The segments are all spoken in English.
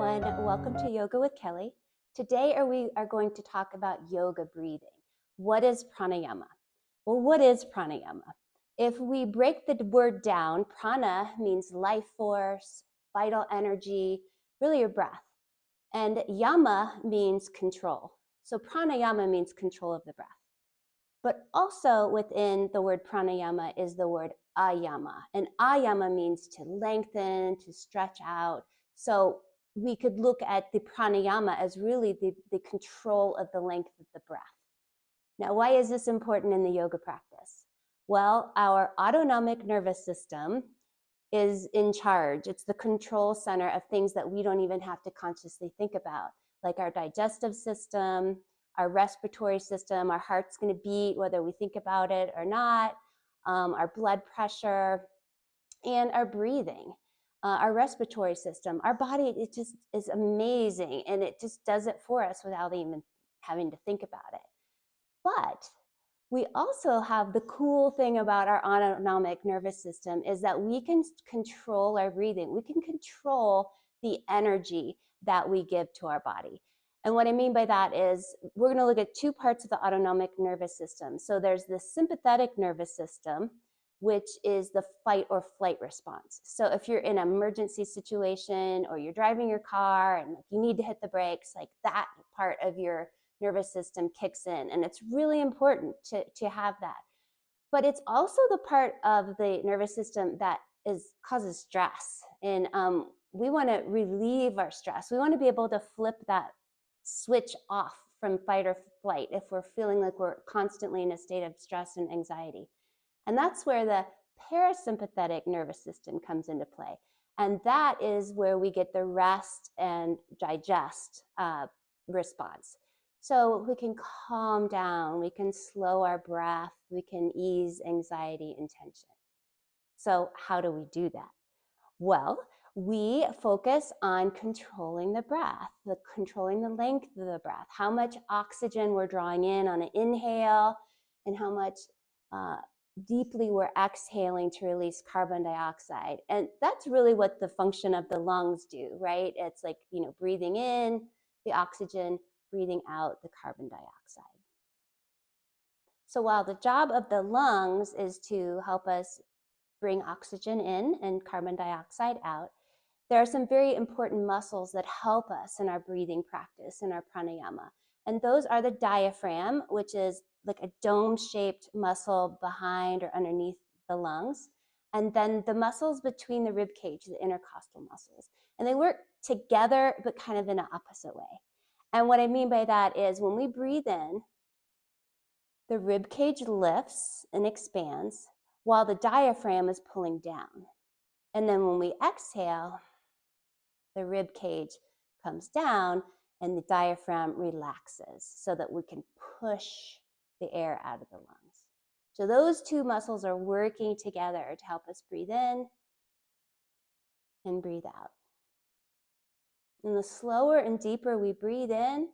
everyone. Welcome to Yoga with Kelly. Today we are going to talk about yoga breathing. What is pranayama? Well, what is pranayama? If we break the word down, prana means life force, vital energy, really your breath. And yama means control. So pranayama means control of the breath. But also within the word pranayama is the word ayama. And ayama means to lengthen, to stretch out. So we could look at the pranayama as really the control of the length of the breath. Now, why is this important in the yoga practice? Well, our autonomic nervous system is in charge. It's the control center of things that we don't even have to consciously think about, like our digestive system, our respiratory system. Our heart's going to beat whether we think about it or not, our blood pressure, and our breathing, our respiratory system. Our body, it just is amazing, and it just does it for us without even having to think about it. But we also have the cool thing about our autonomic nervous system is that we can control our breathing. We can control the energy that we give to our body. And what I mean by that is we're going to look at two parts of the autonomic nervous system. So there's the sympathetic nervous system, which is the fight or flight response. So if you're in an emergency situation or you're driving your car and you need to hit the brakes, like that part of your nervous system kicks in, and it's really important to have that. But it's also the part of the nervous system that causes stress, and we want to relieve our stress. We want to be able to flip that switch off from fight or flight if we're feeling like we're constantly in a state of stress and anxiety. And that's where the parasympathetic nervous system comes into play. And that is where we get the rest and digest response. So we can calm down, we can slow our breath, we can ease anxiety and tension. So how do we do that? Well, we focus on controlling the breath, controlling the length of the breath, how much oxygen we're drawing in on an inhale, and how much deeply we're exhaling to release carbon dioxide. And that's really what the function of the lungs do, right? It's like, breathing in the oxygen, breathing out the carbon dioxide. So while the job of the lungs is to help us bring oxygen in and carbon dioxide out, there are some very important muscles that help us in our breathing practice, in our pranayama. And those are the diaphragm, which is like a dome-shaped muscle behind or underneath the lungs. And then the muscles between the rib cage, the intercostal muscles. And they work together, but kind of in an opposite way. And what I mean by that is when we breathe in, the rib cage lifts and expands while the diaphragm is pulling down. And then when we exhale, the rib cage comes down and the diaphragm relaxes so that we can push the air out of the lungs. So those two muscles are working together to help us breathe in and breathe out. And the slower and deeper we breathe in,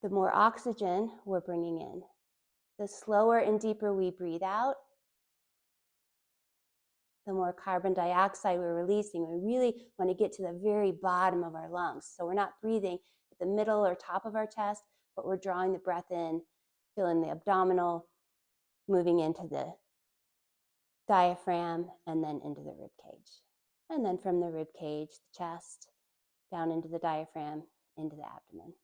the more oxygen we're bringing in. The slower and deeper we breathe out, the more carbon dioxide we're releasing. We really want to get to the very bottom of our lungs. So we're not breathing at the middle or top of our chest, but we're drawing the breath in, feeling the abdominal, moving into the diaphragm, and then into the rib cage. And then from the rib cage, the chest, down into the diaphragm, into the abdomen.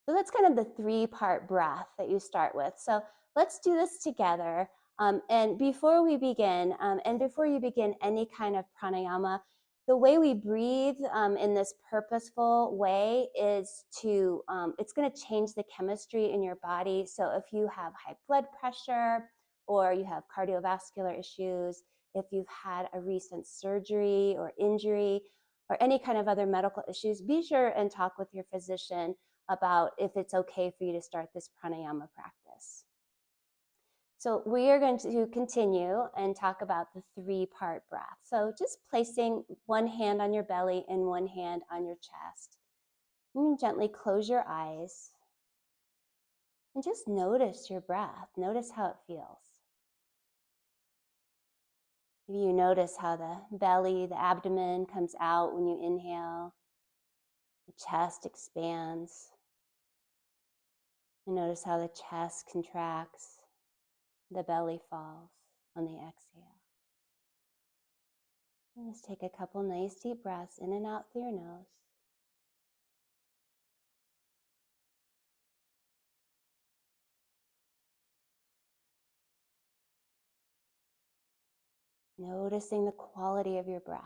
So that's kind of the three-part breath that you start with. So let's do this together. And before we begin, and before you begin any kind of pranayama, the way we breathe in this purposeful way is it's going to change the chemistry in your body. So if you have high blood pressure, or you have cardiovascular issues, if you've had a recent surgery or injury, or any kind of other medical issues, be sure and talk with your physician about if it's okay for you to start this pranayama practice. So we are going to continue and talk about the three-part breath. So just placing one hand on your belly and one hand on your chest. You can gently close your eyes and just notice your breath. Notice how it feels. Maybe you notice how the belly, the abdomen comes out when you inhale, The chest expands. And notice how the chest contracts, the belly falls on the exhale. And just take a couple nice deep breaths in and out through your nose. Noticing the quality of your breath.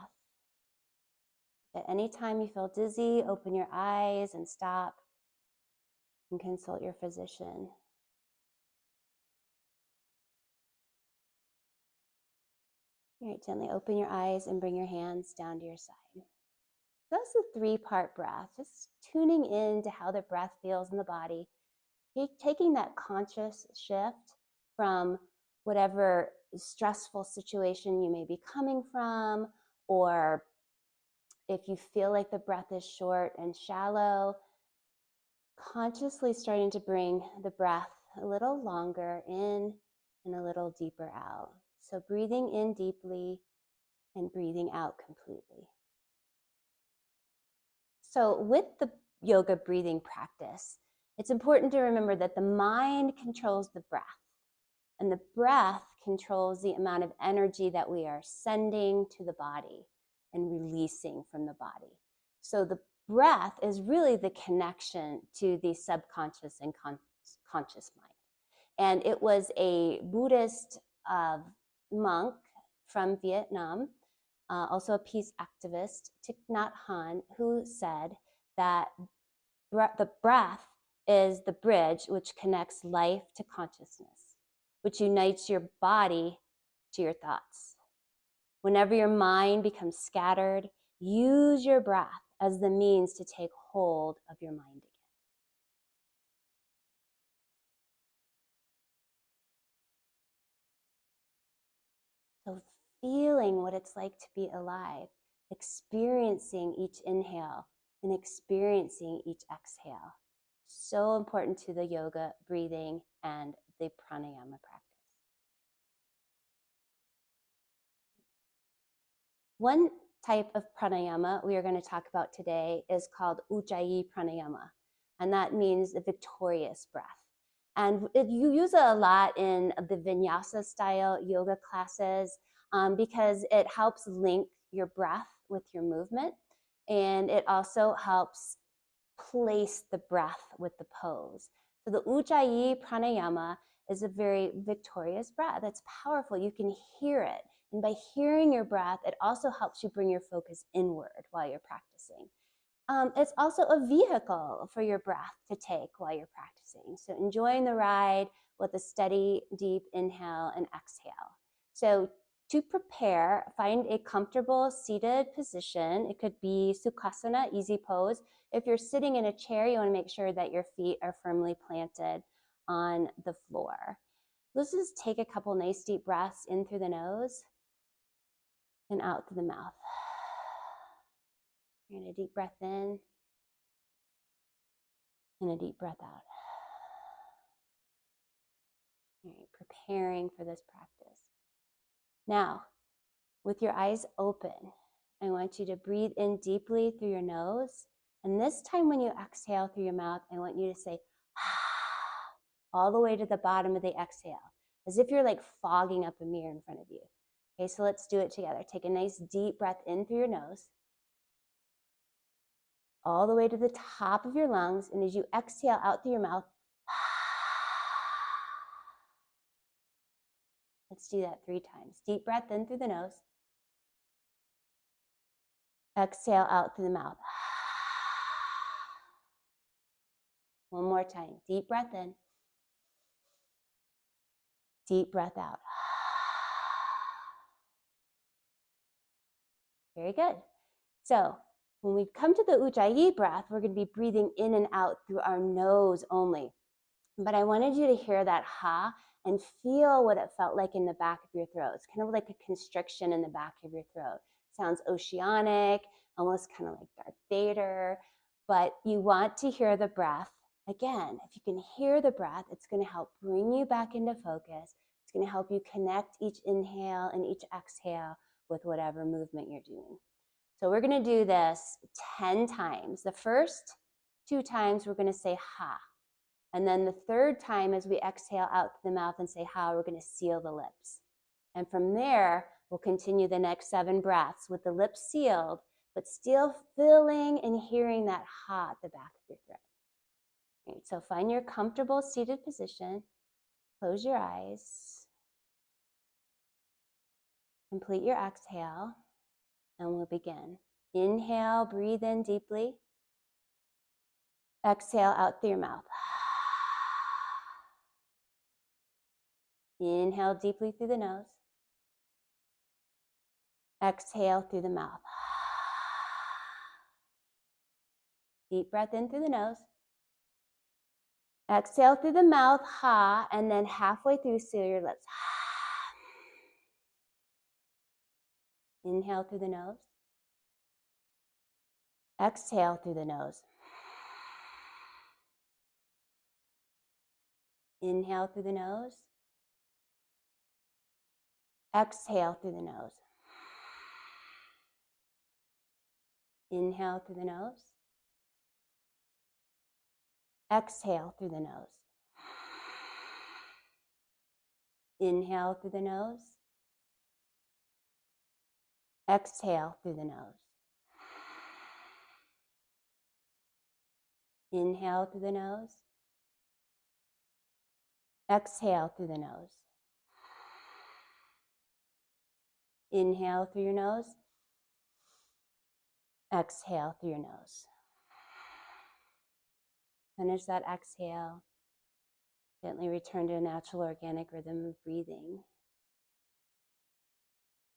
At any time you feel dizzy, open your eyes and stop and consult your physician. All right, gently open your eyes and bring your hands down to your side. So that's a 3-part breath, just tuning in to how the breath feels in the body, taking that conscious shift from whatever stressful situation you may be coming from, or if you feel like the breath is short and shallow, consciously starting to bring the breath a little longer in and a little deeper out. So breathing in deeply and breathing out completely. So with the yoga breathing practice, it's important to remember that the mind controls the breath, and the breath controls the amount of energy that we are sending to the body and releasing from the body. So the breath is really the connection to the subconscious and conscious mind. And it was a Buddhist monk from Vietnam, also a peace activist, Thich Nhat Hanh, who said that the breath is the bridge which connects life to consciousness, which unites your body to your thoughts. Whenever your mind becomes scattered, use your breath as the means to take hold of your mind again. So feeling what it's like to be alive, experiencing each inhale and experiencing each exhale. So important to the yoga, breathing, and the pranayama practice. One type of pranayama we are going to talk about today is called ujjayi pranayama, and that means the victorious breath. And you use it a lot in the vinyasa style yoga classes because it helps link your breath with your movement, and it also helps place the breath with the pose. So the ujjayi pranayama is a very victorious breath. That's powerful. You can hear it. And by hearing your breath, it also helps you bring your focus inward while you're practicing. It's also a vehicle for your breath to take while you're practicing. So enjoying the ride with a steady, deep inhale and exhale. So to prepare, find a comfortable seated position. It could be Sukhasana, easy pose. If you're sitting in a chair, you want to make sure that your feet are firmly planted on the floor. Let's just take a couple nice deep breaths in through the nose and out through the mouth. You're going to deep breath in and a deep breath out. All right, preparing for this practice. Now, with your eyes open, I want you to breathe in deeply through your nose. And this time when you exhale through your mouth, I want you to say, all the way to the bottom of the exhale, as if you're like fogging up a mirror in front of you. Okay, so let's do it together. Take a nice deep breath in through your nose, all the way to the top of your lungs. And as you exhale out through your mouth, let's do that 3 times. Deep breath in through the nose. Exhale out through the mouth. One more time. Deep breath in. Deep breath out. Very good. So when we come to the ujjayi breath, we're going to be breathing in and out through our nose only. But I wanted you to hear that ha and feel what it felt like in the back of your throat. It's kind of like a constriction in the back of your throat. Sounds oceanic, almost kind of like Darth Vader. But you want to hear the breath. Again, if you can hear the breath, it's going to help bring you back into focus. It's going to help you connect each inhale and each exhale with whatever movement you're doing. So we're going to do this 10 times. The first 2 times we're going to say ha. And then the third time as we exhale out through the mouth and say ha, we're going to seal the lips. And from there, we'll continue the next 7 breaths with the lips sealed, but still feeling and hearing that ha at the back of your throat. Right, so find your comfortable seated position. Close your eyes. Complete your exhale, and we'll begin. Inhale, breathe in deeply. Exhale out through your mouth. Inhale deeply through the nose. Exhale through the mouth. Deep breath in through the nose. Exhale through the mouth, ha, and then halfway through, seal your lips. Inhale through the nose. Exhale through the nose. Inhale through the nose. Exhale through the nose. Inhale through the nose. Exhale through the nose. Inhale through the nose. Exhale through the nose. Inhale through the nose. Exhale through the nose. Inhale through your nose. Exhale through your nose. Finish that exhale. Gently return to a natural organic rhythm of breathing.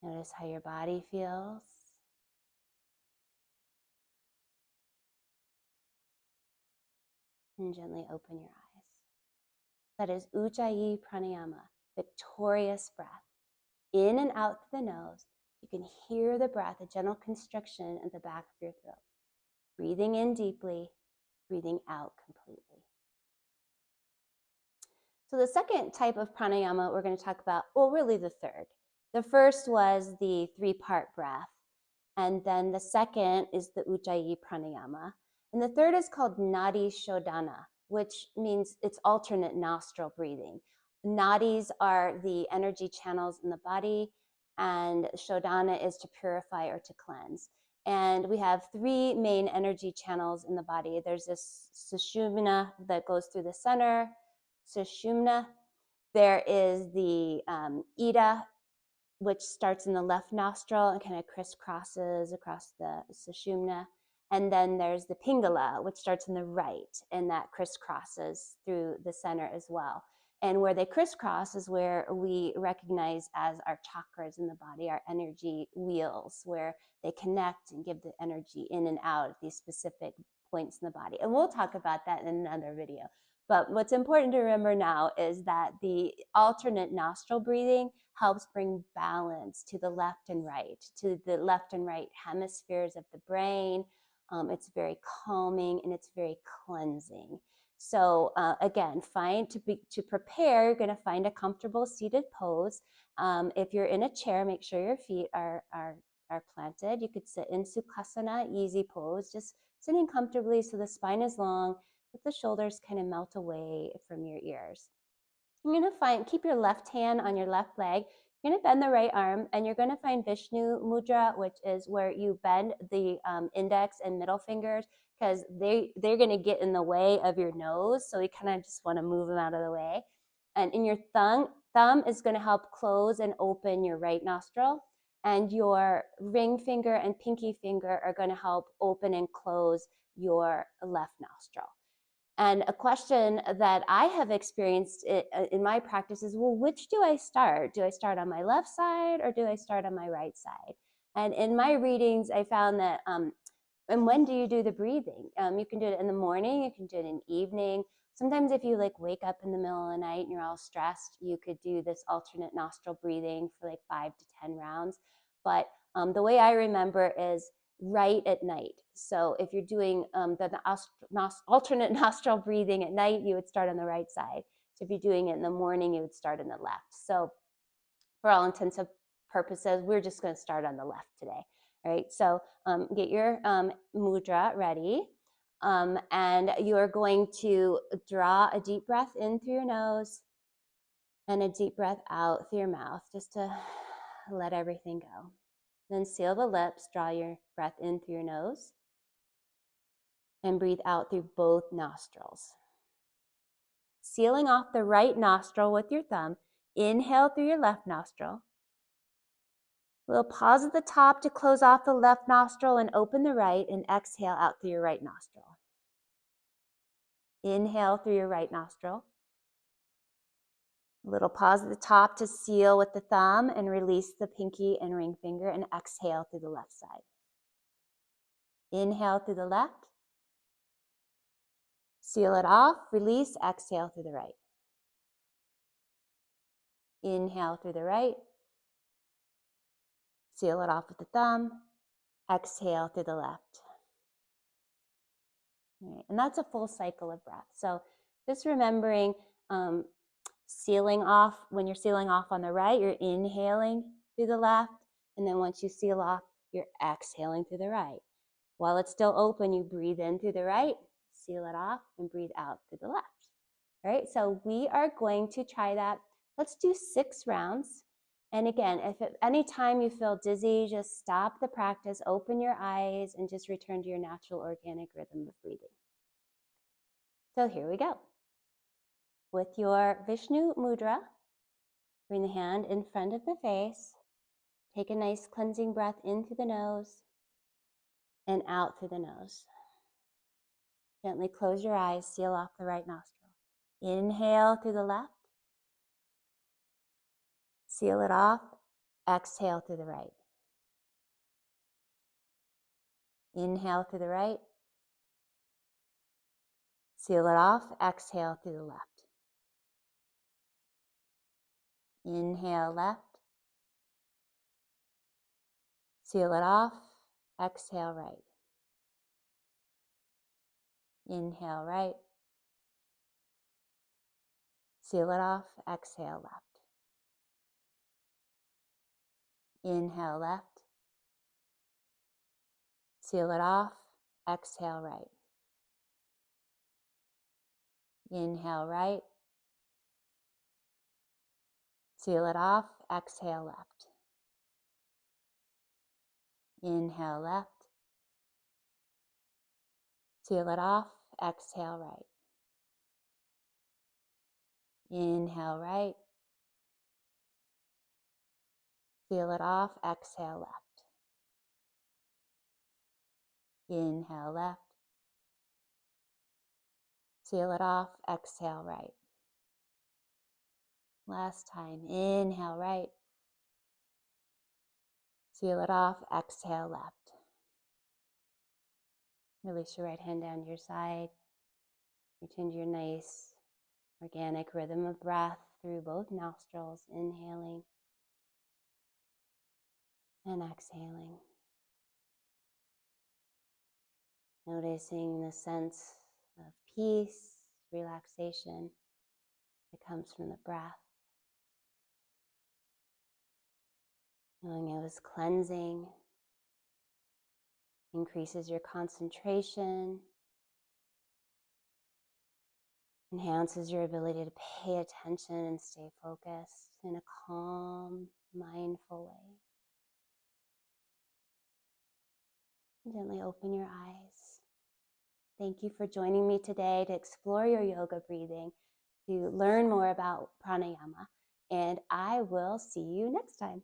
Notice how your body feels. And gently open your eyes. That is ujjayi pranayama, victorious breath. In and out through the nose. You can hear the breath, a gentle constriction at the back of your throat. Breathing in deeply, breathing out completely. So the second type of pranayama we're going to talk about, well, really the third. The first was the 3-part breath. And then the second is the ujjayi pranayama. And the third is called Nadi Shodhana, which means it's alternate nostril breathing. Nadis are the energy channels in the body, and Shodhana is to purify or to cleanse. And we have 3 main energy channels in the body. There's this sushumna that goes through the center, sushumna. There is the ida, which starts in the left nostril and kind of crisscrosses across the sushumna. And then there's the pingala, which starts in the right, and that crisscrosses through the center as well. And where they crisscross is where we recognize as our chakras in the body, our energy wheels, where they connect and give the energy in and out at these specific points in the body. And we'll talk about that in another video. But what's important to remember now is that the alternate nostril breathing helps bring balance to the left and right hemispheres of the brain. It's very calming and it's very cleansing. So again, to prepare, you're going to find a comfortable seated pose. If you're in a chair, make sure your feet are planted. You could sit in Sukhasana, easy pose, just sitting comfortably so the spine is long, but the shoulders kind of melt away from your ears. You're going to keep your left hand on your left leg. You're going to bend the right arm, and you're going to find Vishnu Mudra, which is where you bend the index and middle fingers, because they're going to get in the way of your nose. So you kind of just want to move them out of the way. And in your thumb is going to help close and open your right nostril. And your ring finger and pinky finger are going to help open and close your left nostril. And a question that I have experienced in my practice is, well, which do I start? Do I start on my left side or do I start on my right side? And in my readings, I found that, and when do you do the breathing? You can do it in the morning, you can do it in the evening. Sometimes if you wake up in the middle of the night and you're all stressed, you could do this alternate nostril breathing for 5 to 10 rounds. But the way I remember is right at night. So if you're doing the alternate nostril breathing at night, you would start on the right side. So if you're doing it in the morning, you would start on the left. So for all intents and purposes, we're just going to start on the left today. All right, so get your mudra ready. And you're going to draw a deep breath in through your nose and a deep breath out through your mouth, just to let everything go. Then seal the lips, draw your breath in through your nose, and breathe out through both nostrils. Sealing off the right nostril with your thumb, inhale through your left nostril. We'll pause at the top to close off the left nostril and open the right, and exhale out through your right nostril. Inhale through your right nostril. A little pause at the top to seal with the thumb and release the pinky and ring finger, and exhale through the left side. Inhale through the left. Seal it off, release, exhale through the right. Inhale through the right. Seal it off with the thumb. Exhale through the left. All right, and that's a full cycle of breath. So just remembering sealing off, when you're sealing off on the right, you're inhaling through the left. And then once you seal off, you're exhaling through the right. While it's still open, you breathe in through the right, seal it off, and breathe out through the left. All right, so we are going to try that. Let's do 6 rounds. And again, if at any time you feel dizzy, just stop the practice, open your eyes, and just return to your natural organic rhythm of breathing. So here we go. With your Vishnu Mudra, bring the hand in front of the face. Take a nice cleansing breath in through the nose and out through the nose. Gently close your eyes, seal off the right nostril. Inhale through the left. Seal it off. Exhale through the right. Inhale through the right. Seal it off. Exhale through the left. Inhale left. Seal it off. Exhale right. Inhale right. Seal it off. Exhale left. Inhale left. Seal it off. Exhale right. Inhale right. Seal it off. Exhale left. Inhale left. Seal it off. Exhale right. Inhale right. Seal it off. Exhale left. Inhale left. Seal it off. Exhale right. Last time. Inhale right. Seal it off. Exhale left. Release your right hand down to your side. Return to your nice organic rhythm of breath through both nostrils, inhaling and exhaling. Noticing the sense of peace, relaxation that comes from the breath. Knowing it was cleansing, increases your concentration, enhances your ability to pay attention and stay focused in a calm, mindful way. Gently open your eyes. Thank you for joining me today to explore your yoga breathing, to learn more about pranayama, and I will see you next time.